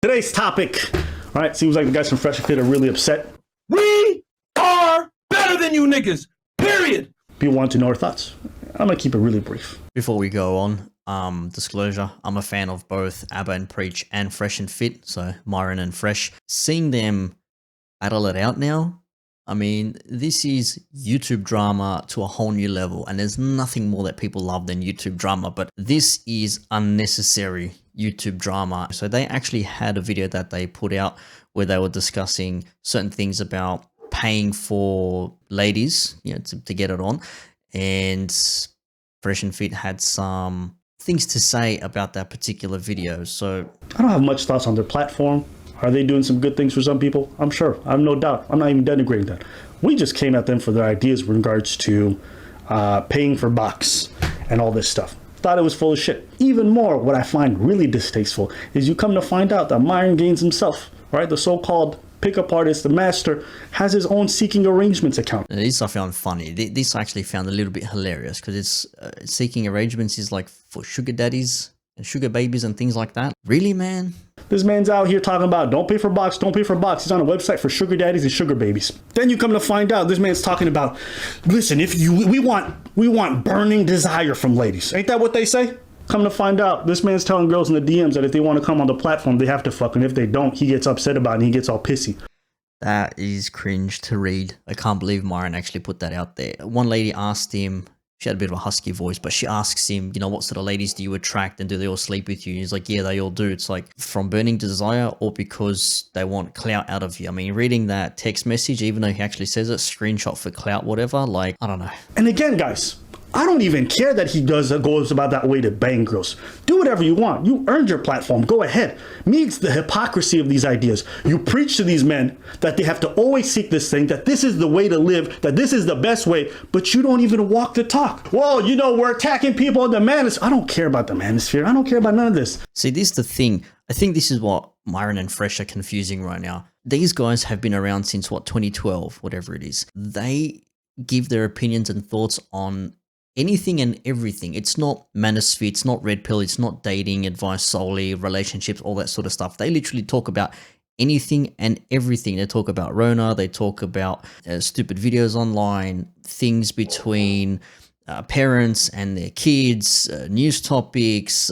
Today's topic. All right, seems like the guys from Fresh&Fit are really upset. We are better than you niggas, period. People want to know our thoughts. I'm going to keep it really brief. Before we go on, disclosure, I'm a fan of both Abba and Preach and Fresh&Fit, so Myron and Fresh. Seeing them battle it out now, I mean, this is YouTube drama to a whole new level, and there's nothing more that people love than YouTube drama, but this is unnecessary YouTube drama. So they actually had a video that they put out where they were discussing certain things about paying for ladies, you know, to get it on, and Fresh&Fit had some things to say about that particular video. So I don't have much thoughts on their platform. Are they doing some good things for some people? I'm sure. I have no doubt. I'm not even denigrating that. We just came at them for their ideas with regards to paying for box and all this stuff. Thought it was full of shit. Even more, what I find really distasteful is you come to find out that Myron Gaines himself, right, the so-called pickup artist, the master, has his own seeking arrangements account. This I found funny. This I actually found a little bit hilarious because it's seeking arrangements is like for sugar daddies and sugar babies and things like that. Really, man? This man's out here talking about don't pay for box, don't pay for box. He's on a website for sugar daddies and sugar babies. Then you come to find out this man's talking about, listen, we want burning desire from ladies. Ain't that what they say? Come to find out, this man's telling girls in the DMs that if they want to come on the platform, they have to fuck, and if they don't, he gets upset about it and he gets all pissy. That is cringe to read. I can't believe Myron actually put that out there. One lady asked him, she had a bit of a husky voice, but she asks him, you know, what sort of ladies do you attract and do they all sleep with you? And he's like, yeah, they all do. It's like from burning desire or because they want clout out of you. I mean, reading that text message, even though he actually says it, screenshot for clout, whatever, like, I don't know. And again, guys, I don't even care that he goes about that way to bang girls. Do whatever you want. You earned your platform. Go ahead. Me, it's the hypocrisy of these ideas. You preach to these men that they have to always seek this thing, that this is the way to live, that this is the best way, but you don't even walk the talk. Well, you know, we're attacking people in the manosphere. I don't care about the manosphere. I don't care about none of this. See, this is the thing. I think this is what Myron and Fresh are confusing right now. These guys have been around since, what, 2012, whatever it is. They give their opinions and thoughts on anything and everything. It's not manosphere, it's not red pill, it's not dating advice solely, relationships, all that sort of stuff. They literally talk about anything and everything. They talk about Rona, they talk about stupid videos online, things between parents and their kids, news topics,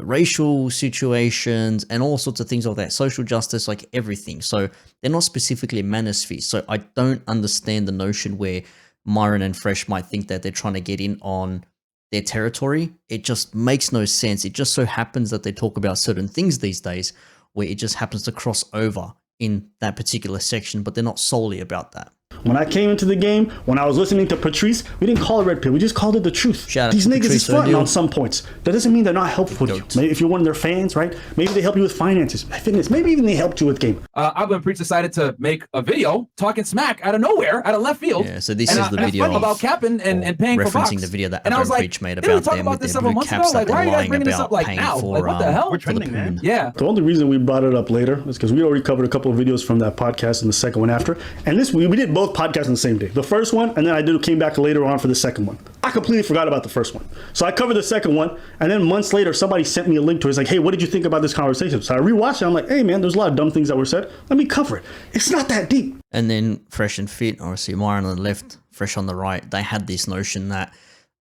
racial situations, and all sorts of things like that, social justice, like everything. So they're not specifically manosphere. So I don't understand the notion where Myron and Fresh might think that they're trying to get in on their territory. It just makes no sense. It just so happens that they talk about certain things these days where it just happens to cross over in that particular section, but they're not solely about that. When I came into the game, when I was listening to Patrice, we didn't call it red pill. We just called it the truth. These niggas is fronting on some points. That doesn't mean they're not helpful to you. Maybe if you're one of their fans, right? Maybe they help you with finances, fitness. Maybe even they helped you with game. Abba and Preach decided to make a video talking smack out of nowhere, out of left field. Yeah, so this is the video about capping and paying for box. Referencing the video that Abba and Preach made about them with their blue caps that they're lying about paying for. Like, what the hell? We're trending, man. Yeah. The only reason we brought it up later is because we already covered a couple of videos from that podcast and the second one after. And this we did both podcasts on the same day. The first one, and then I came back later on for the second one. I completely forgot about the first one. So I covered the second one, and then months later, somebody sent me a link to it. It's like, hey, what did you think about this conversation? So I rewatched it. I'm like, hey, man, there's a lot of dumb things that were said. Let me cover it. It's not that deep. And then Fresh&Fit, obviously Myron on the left, Fresh on the right, they had this notion that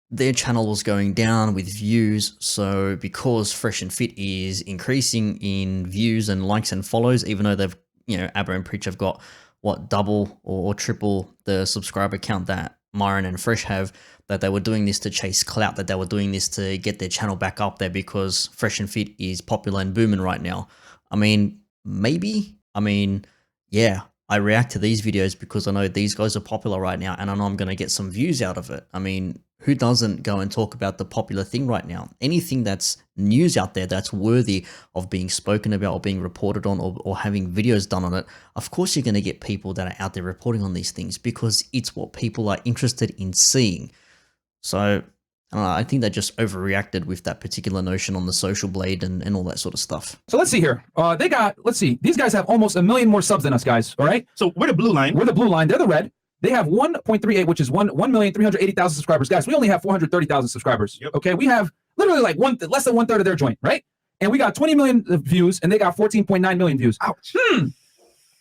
their channel was going down with views. So because Fresh&Fit is increasing in views and likes and follows, even though they've, you know, Abba and Preach have got what, double or triple the subscriber count that Myron and Fresh have, that they were doing this to chase clout, that they were doing this to get their channel back up there because Fresh&Fit is popular and booming right now. I mean, maybe. I mean, yeah, I react to these videos because I know these guys are popular right now and I know I'm going to get some views out of it. I mean, who doesn't go and talk about the popular thing right now? Anything that's news out there that's worthy of being spoken about or being reported on or having videos done on it, of course you're going to get people that are out there reporting on these things because it's what people are interested in seeing. So I think they just overreacted with that particular notion on the social blade and all that sort of stuff. So let's see here. Let's see. These guys have almost 1 million more subs than us, guys. All right. So we're the blue line. We're the blue line. They're the red. They have 1.38, which is 1,380,000 subscribers. Guys, we only have 430,000 subscribers. Yep. Okay, we have literally like less than 1/3 of their joint, right? and we got 20 million views, and they got 14.9 million views. Ouch.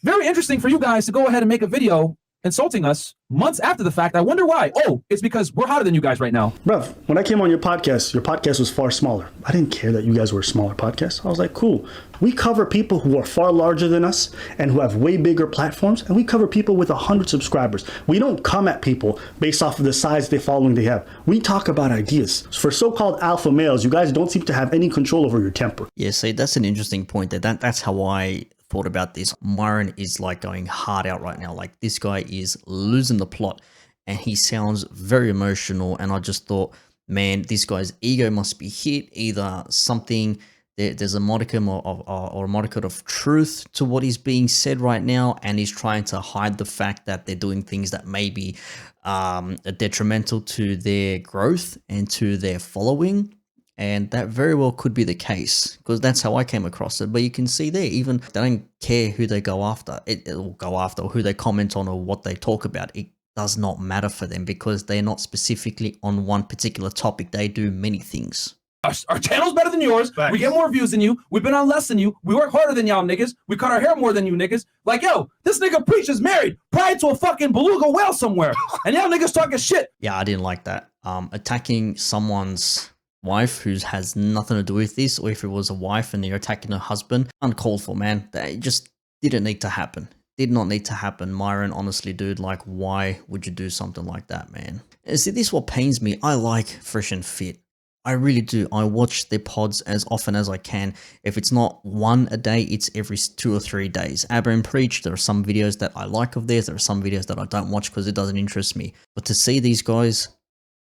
Very interesting for you guys to go ahead and make a video insulting us months after the fact. I wonder why. Oh, it's because we're hotter than you guys right now. Bruv, when I came on your podcast was far smaller. I didn't care that you guys were a smaller podcast. I was like, cool. We cover people who are far larger than us and who have way bigger platforms, and we cover people with 100 subscribers. We don't come at people based off of the size of the following they have. We talk about ideas. For so-called alpha males, you guys don't seem to have any control over your temper. Yeah, see, that's an interesting point there. That's how I thought about this. Myron is like going hard out right now. Like, this guy is losing the plot and he sounds very emotional. And I just thought, man, this guy's ego must be hit. Either something, there's a modicum or a modicum of truth to what is being said right now, and he's trying to hide the fact that they're doing things that may be detrimental to their growth and to their following. And that very well could be the case, because that's how I came across it. But you can see there, even they don't care who they go after, or who they comment on, or what they talk about. It does not matter for them, because they're not specifically on one particular topic. They do many things. Our channel's better than yours. Facts. We get more views than you. We've been on less than you. We work harder than y'all niggas. We cut our hair more than you niggas. Like, yo, this nigga preaches married prior to a fucking beluga whale somewhere. And y'all niggas talking shit. Yeah, I didn't like that. Attacking someone's wife who has nothing to do with this, or if it was a wife and they're attacking her husband, uncalled for, man. That just didn't need to happen. Did not need to happen. Myron, honestly, dude, like, why would you do something like that, man? And see, this is what pains me. I like Fresh and Fit. I really do. I watch their pods as often as I can. If it's not one a day, it's every 2 or 3 days. Abba and Preach, there are some videos that I like of theirs. There are some videos that I don't watch because it doesn't interest me. But to see these guys,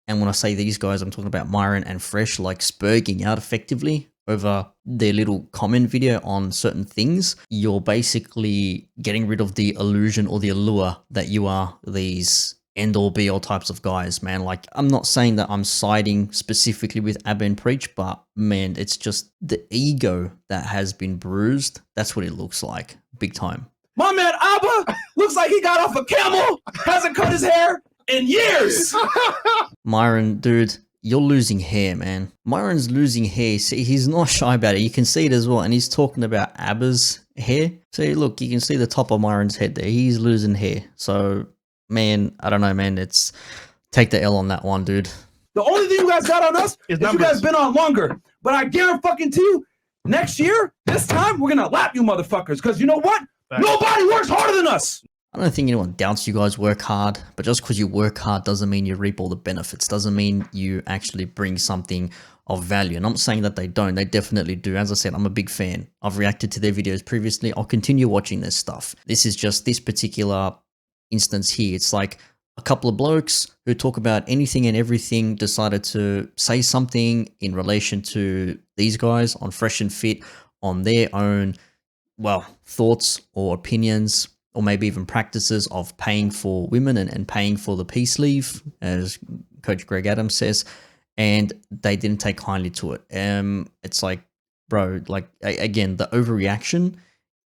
and when I say these guys, I'm talking about Myron and Fresh, like spurging out effectively over their little comment video on certain things, you're basically getting rid of the illusion or the allure that you are these end-all be-all types of guys, man. Like, I'm not saying that I'm siding specifically with Abba and Preach, but man, it's just the ego that has been bruised. That's what it looks like, big time. My man Abba looks like he got off a camel, hasn't cut his hair in years. Myron, dude, you're losing hair, man. Myron's losing hair. See, he's not shy about it. You can see it as well. And he's talking about Abba's hair. See, look, you can see the top of Myron's head there. He's losing hair. So, man, I don't know, man. It's take the L on that one, dude. The only thing you guys got on us is you guys been on longer. But I guarantee you, next year, this time, we're going to lap you motherfuckers. Because you know what? Thanks. Nobody works harder than us. I don't think anyone doubts you guys work hard, but just because you work hard doesn't mean you reap all the benefits, doesn't mean you actually bring something of value. And I'm not saying that they don't, they definitely do. As I said, I'm a big fan. I've reacted to their videos previously. I'll continue watching their stuff. This is just this particular instance here. It's like a couple of blokes who talk about anything and everything decided to say something in relation to these guys on Fresh and Fit on their own, well, thoughts or opinions, or maybe even practices of paying for women and paying for the peace leave, as Coach Greg Adams says, and they didn't take kindly to it. It's like, bro, like, again, the overreaction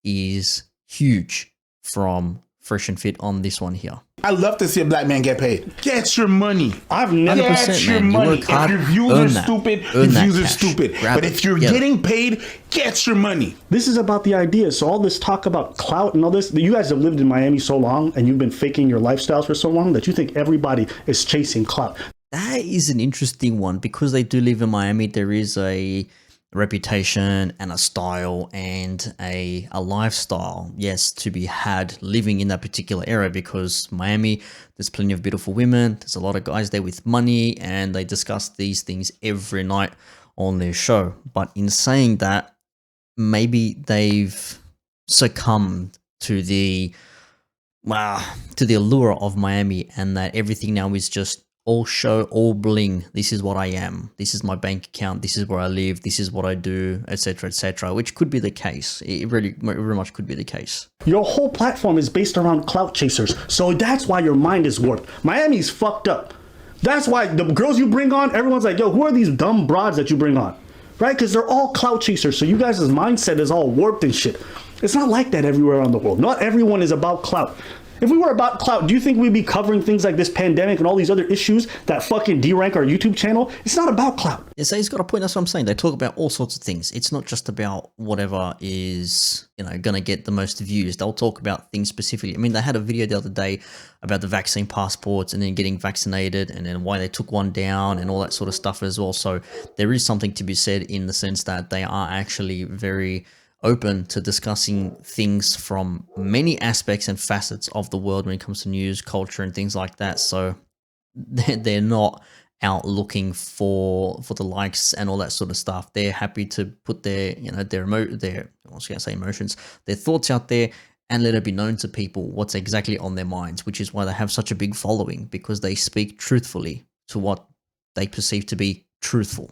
is huge from Fresh and Fit on this one here. I love to see a black man get paid. Get your money. I've never. 100%, Get your man. You money. work If hard, your views earn are that. stupid, your Earn that views are cash. stupid. Grab But it. if you're Get it. getting paid, get your money. This is about the ideas. So all this talk about clout and all this, you guys have lived in Miami so long and you've been faking your lifestyles for so long that you think everybody is chasing clout. That is an interesting one, because they do live in Miami. There is a reputation and a style and a lifestyle, yes, to be had living in that particular area, because Miami, there's plenty of beautiful women, there's a lot of guys there with money, and they discuss these things every night on their show. But in saying that, maybe they've succumbed to the allure of Miami, and that everything now is just all show, all bling. This is what I am. This is my bank account. This is where I live. This is what I do, etc., which could be the case. It really very much could be the case. Your whole platform is based around clout chasers. So that's why your mind is warped. Miami's fucked up. That's why the girls you bring on, everyone's like, yo, who are these dumb broads that you bring on? Right? Because they're all clout chasers. So you guys' mindset is all warped and shit. It's not like that everywhere around the world. Not everyone is about clout. If we were about clout, do you think we'd be covering things like this pandemic and all these other issues that fucking derank our YouTube channel? It's not about clout. Yeah, so he's got a point. That's what I'm saying. They talk about all sorts of things. It's not just about whatever is, going to get the most views. They'll talk about things specifically. I mean, they had a video the other day about the vaccine passports and then getting vaccinated and then why they took one down and all that sort of stuff as well. So there is something to be said in the sense that they are actually very open to discussing things from many aspects and facets of the world when it comes to news, culture, and things like that. So they're not out looking for the likes and all that sort of stuff. They're happy to put their emotions, their thoughts out there and let it be known to people what's exactly on their minds, which is why they have such a big following, because they speak truthfully to what they perceive to be truthful,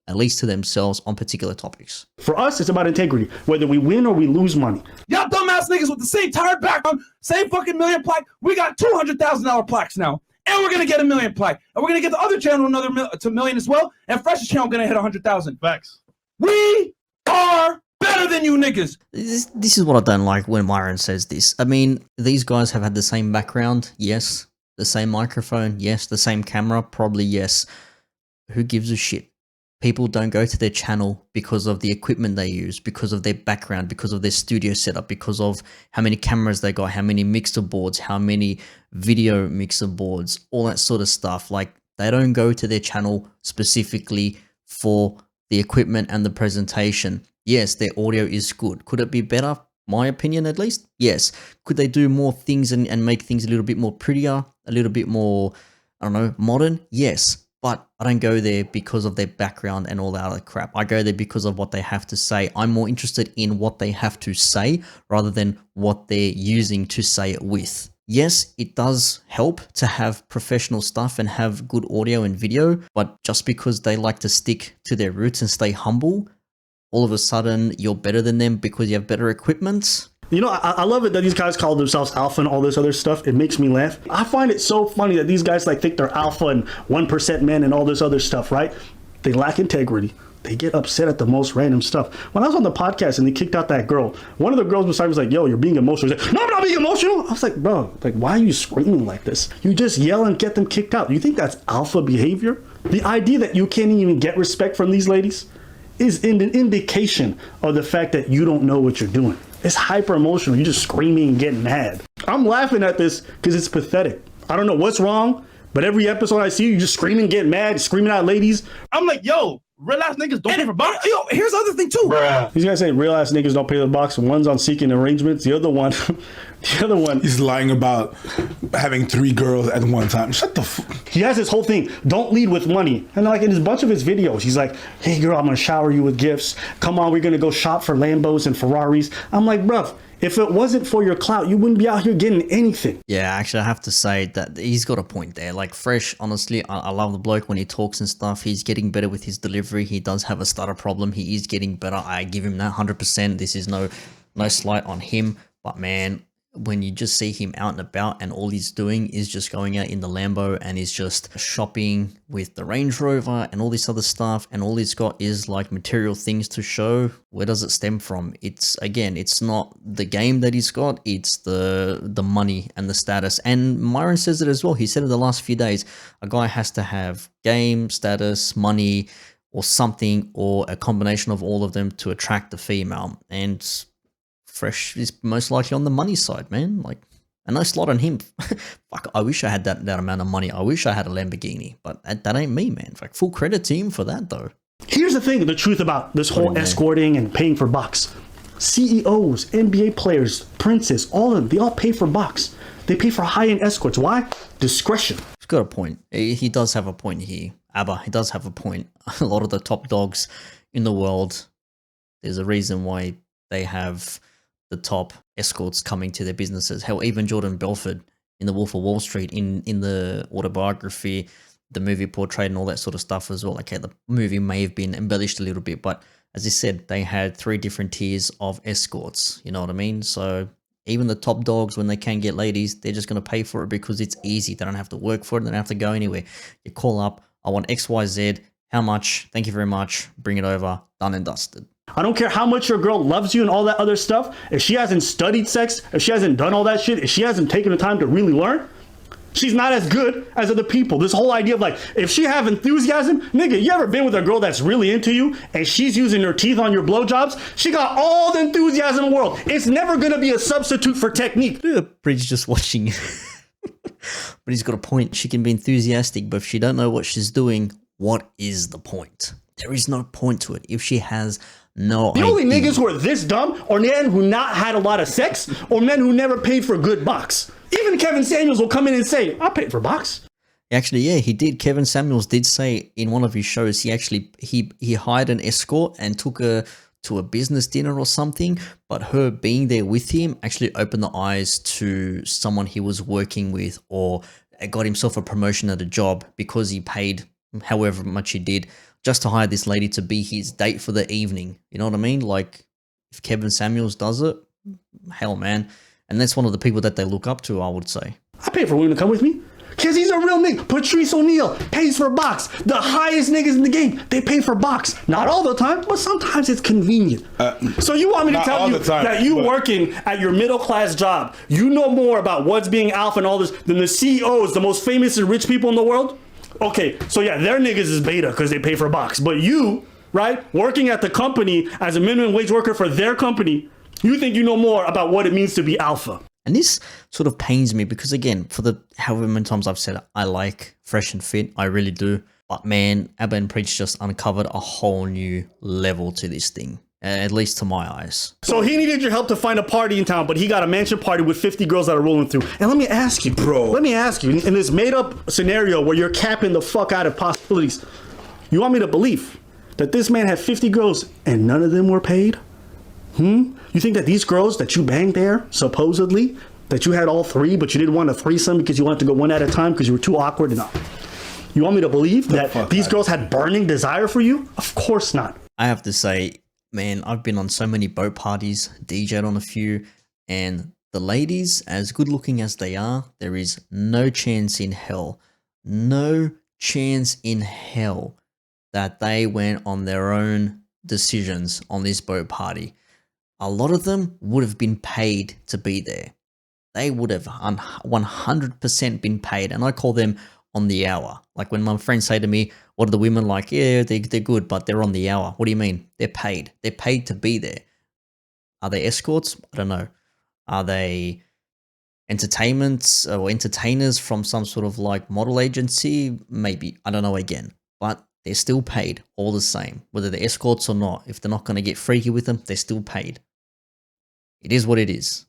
at least to themselves on particular topics. For us, it's about integrity, whether we win or we lose money. Y'all dumbass niggas with the same tired background, same fucking million plaque. We got $200,000 plaques now. And we're gonna get a million plaque. And we're gonna get the other channel another million as well. And Fresh's channel gonna hit 100,000. Facts. We are better than you niggas. This is what I don't like when Myron says this. I mean, these guys have had the same background, yes. The same microphone, yes. The same camera, probably yes. Who gives a shit? People don't go to their channel because of the equipment they use, because of their background, because of their studio setup, because of how many cameras they got, how many mixer boards, how many video mixer boards, all that sort of stuff. Like, they don't go to their channel specifically for the equipment and the presentation. Yes, their audio is good. Could it be better? My opinion, at least. Yes. Could they do more things and make things a little bit more prettier, a little bit more, I don't know, modern? Yes. But I don't go there because of their background and all that other crap. I go there because of what they have to say. I'm more interested in what they have to say rather than what they're using to say it with. Yes, it does help to have professional stuff and have good audio and video, but just because they like to stick to their roots and stay humble, all of a sudden you're better than them because you have better equipment. You know, I love it that these guys call themselves alpha and all this other stuff. It makes me laugh. I find it so funny that these guys think they're alpha and 1% men and all this other stuff, right? They lack integrity. They get upset at the most random stuff. When I was on the podcast and they kicked out that girl, one of the girls beside me was like, yo, you're being emotional. He's like, no, I'm not being emotional. I was like, bro, why are you screaming like this? You just yell and get them kicked out. You think that's alpha behavior? The idea that you can't even get respect from these ladies is an indication of the fact that you don't know what you're doing. It's hyper emotional. You're just screaming and getting mad. I'm laughing at this because it's pathetic. I don't know what's wrong, but every episode I see you just screaming, getting mad, screaming at ladies. I'm like, yo, real ass niggas don't pay for box. Yo, here's the other thing too. Bruh. These guys say real ass niggas don't pay the box. One's on seeking arrangements. The other one, He's lying about having 3 girls at one time. Shut the fuck. he has this whole thing. Don't lead with money. And like in a bunch of his videos, he's like, hey girl, I'm gonna shower you with gifts. Come on, we're gonna go shop for Lambos and Ferraris. I'm like, bruv, if it wasn't for your clout, you wouldn't be out here getting anything. Yeah, actually, I have to say that he's got a point there. Like, Fresh, honestly, I love the bloke when he talks and stuff. He's getting better with his delivery. He does have a stutter problem. He is getting better. I give him that 100%. This is no slight on him. But man, when you just see him out and about and all he's doing is just going out in the Lambo and he's just shopping with the Range Rover and all this other stuff, and all he's got is like material things to show, where does it stem from? It's, again, it's not the game that he's got, it's the money and the status. And Myron says it as well. He said in the last few days, a guy has to have game, status, money, or something, or a combination of all of them to attract the female. And Fresh is most likely on the money side, man. Like, a no slot on him. Fuck, I wish I had that amount of money. I wish I had a Lamborghini, but that ain't me, man. Like, full credit to him for that, though. Here's the thing, the truth about this whole escorting and paying for bucks. CEOs, NBA players, princes, all of them, they all pay for bucks. They pay for high-end escorts. Why? Discretion. He's got a point. He does have a point here. Abba, he does have a point. A lot of the top dogs in the world, there's a reason why they have the top escorts coming to their businesses. Hell, even Jordan Belfort in The Wolf of Wall Street, in the autobiography, the movie portrayed and all that sort of stuff as well. Okay, the movie may have been embellished a little bit, but as I said, they had 3 different tiers of escorts. You know what I mean? So even the top dogs, when they can get ladies, they're just going to pay for it because it's easy. They don't have to work for it. They don't have to go anywhere. You call up, I want XYZ. How much? Thank you very much. Bring it over. Done and dusted. I don't care how much your girl loves you and all that other stuff. If she hasn't studied sex, if she hasn't done all that shit, if she hasn't taken the time to really learn, she's not as good as other people. This whole idea of like, if she have enthusiasm, nigga, you ever been with a girl that's really into you and she's using her teeth on your blowjobs? She got all the enthusiasm in the world. It's never gonna be a substitute for technique. Bridge just watching. But he's got a point. She can be enthusiastic, but if she don't know what she's doing, what is the point? There is no point to it. If she has no The idea. only niggas who are this dumb are men who not had a lot of sex or men who never paid for a good box. Even Kevin Samuels will come in and say, I paid for box. Actually, yeah, he did. Kevin Samuels did say in one of his shows he hired an escort and took her to a business dinner or something, but her being there with him actually opened the eyes to someone he was working with, or got himself a promotion at a job because he paid however much he did just to hire this lady to be his date for the evening. You know what I mean? Like, if Kevin Samuels does it, hell, man. And that's one of the people that they look up to, I would say. I pay for women to come with me. Because he's a real nigga. Patrice O'Neal pays for box. The highest niggas in the game, they pay for box. Not all the time, but sometimes it's convenient. So you want me to tell you that you working at your middle class job, you know more about what's being alpha and all this than the CEOs, the most famous and rich people in the world? Okay, so yeah, their niggas is beta because they pay for box. But you, right, working at the company as a minimum wage worker for their company, you think you know more about what it means to be alpha. And this sort of pains me because, again, for the however many times I've said it, I like Fresh and Fit. I really do. But man, Abba and Preach just uncovered a whole new level to this thing, at least to my eyes. So he needed your help to find a party in town, but he got a mansion party with 50 girls that are rolling through. And let me ask you, bro. Let me ask you, in this made-up scenario where you're capping the fuck out of possibilities, you want me to believe that this man had 50 girls and none of them were paid? You think that these girls that you banged there, supposedly, that you had all three, but you didn't want a threesome because you wanted to go one at a time because you were too awkward enough? You want me to believe that these girls had burning desire for you? Of course not. I have to say, man, I've been on so many boat parties, DJ'd on a few, and the ladies, as good looking as they are, there is no chance in hell that they went on their own decisions on this boat party. A lot of them would have been paid to be there. They would have 100% been paid, and I call them on the hour. Like when my friends say to me, what are the women like? Yeah, they're good, but they're on the hour. What do you mean? They're paid. They're paid to be there. Are they escorts? I don't know. Are they entertainments or entertainers from some sort of like model agency? Maybe. I don't know again. But they're still paid all the same, whether they're escorts or not. If they're not going to get freaky with them, they're still paid. It is what it is.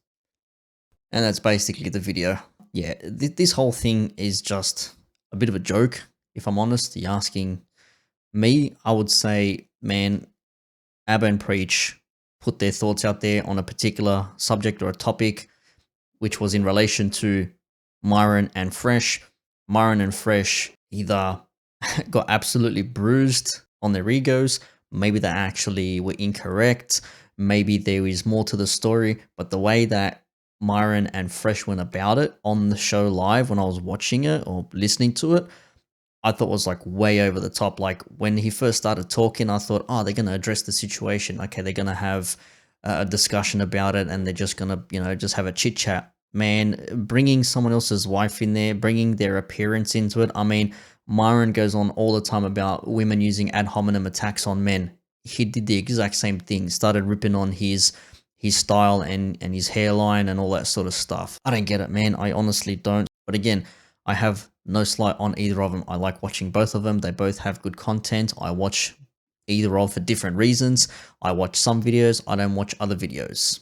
And that's basically the video. Yeah, this whole thing is just a bit of a joke, if I'm honest. You're asking me, I would say, man, Abba and Preach put their thoughts out there on a particular subject or a topic, which was in relation to Myron and Fresh. Myron and Fresh either got absolutely bruised on their egos, maybe they actually were incorrect, maybe there is more to the story, but the way that Myron and Fresh went about it on the show live when I was watching it or listening to it, I thought was like way over the top. Like when he first started talking, I thought, oh, they're going to address the situation. Okay, they're going to have a discussion about it and they're just going to, you know, just have a chit chat. Man, bringing someone else's wife in there, bringing their appearance into it. I mean, Myron goes on all the time about women using ad hominem attacks on men. He did the exact same thing, started ripping on his style and his hairline and all that sort of stuff. I don't get it, man. I honestly don't. But again, I have no slight on either of them. I like watching both of them. They both have good content. I watch either of for different reasons. I watch some videos. I don't watch other videos.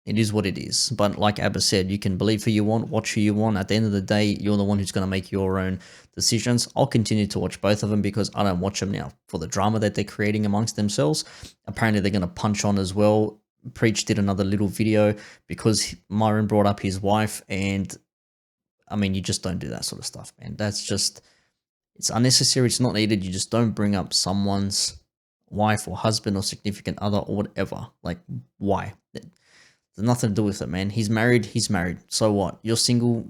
It is what it is. But like Abba said, you can believe who you want, watch who you want. At the end of the day, you're the one who's going to make your own decisions. I'll continue to watch both of them because I don't watch them now for the drama that they're creating amongst themselves. Apparently, they're going to punch on as well. Preach did another little video because Myron brought up his wife, and I mean, you just don't do that sort of stuff, man. That's just, it's unnecessary. It's not needed. You just don't bring up someone's wife or husband or significant other or whatever. Like, why? There's nothing to do with it, man. He's married. So what? You're single.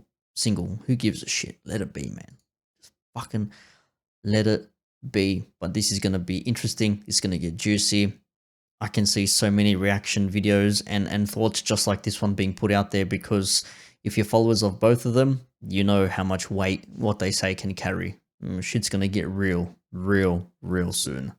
Who gives a shit? Let it be, man. Just fucking let it be. But this is going to be interesting. It's going to get juicy. I can see so many reaction videos and thoughts just like this one being put out there, because if you're followers of both of them, you know how much weight what they say can carry. Shit's gonna get real soon.